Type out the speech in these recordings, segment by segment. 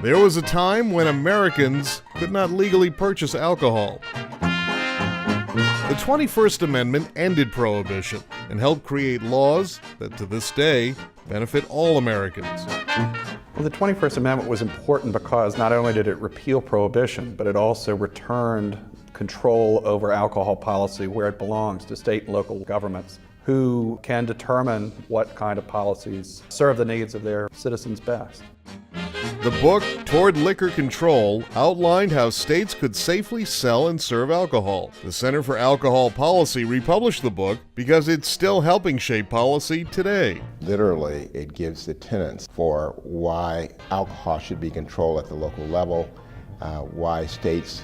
There was a time when Americans could not legally purchase alcohol. The 21st Amendment ended prohibition and helped create laws that to this day benefit all Americans. Well, the 21st Amendment was important because not only did it repeal prohibition, but it also returned control over alcohol policy where it belongs, to state and local governments, who can determine what kind of policies serve the needs of their citizens best. The book, Toward Liquor Control, outlined how states could safely sell and serve alcohol. The Center for Alcohol Policy republished the book because it's still helping shape policy today. Literally, it gives the tenets for why alcohol should be controlled at the local level, why states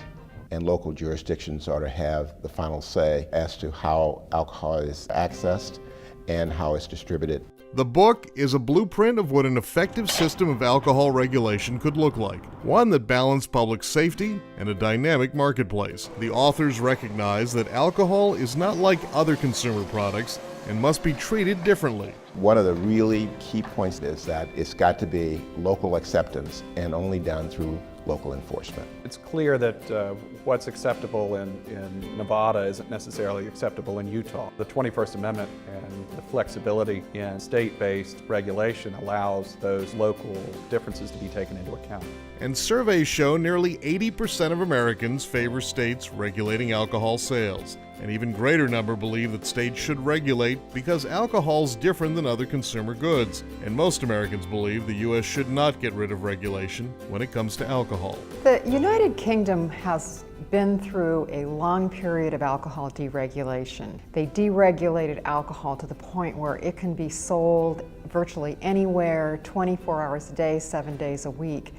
and local jurisdictions ought to have the final say as to how alcohol is accessed and how it's distributed. The book is a blueprint of what an effective system of alcohol regulation could look like, one that balanced public safety and a dynamic marketplace. The authors recognize that alcohol is not like other consumer products and must be treated differently. One of the really key points is that it's got to be local acceptance and only done through local enforcement. It's clear that what's acceptable in Nevada isn't necessarily acceptable in Utah. The 21st Amendment and the flexibility in state-based regulation allows those local differences to be taken into account. And surveys show nearly 80% of Americans favor states regulating alcohol sales. An even greater number believe that states should regulate because alcohol's different than other consumer goods. And most Americans believe the U.S. should not get rid of regulation when it comes to alcohol. The United Kingdom has been through a long period of alcohol deregulation. They deregulated alcohol to the point where it can be sold virtually anywhere, 24 hours a day, 7 days a week.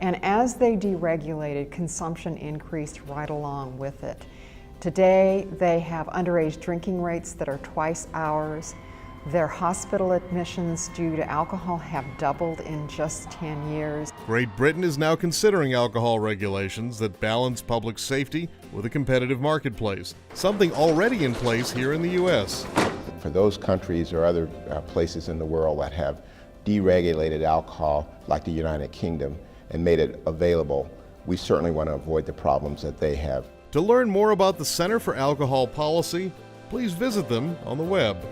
And as they deregulated, consumption increased right along with it. Today, they have underage drinking rates that are twice ours. Their hospital admissions due to alcohol have doubled in just 10 years. Great Britain is now considering alcohol regulations that balance public safety with a competitive marketplace, something already in place here in the U.S. For those countries or other places in the world that have deregulated alcohol, like the United Kingdom, and made it available, we certainly want to avoid the problems that they have. To learn more about the Center for Alcohol Policy, please visit them on the web.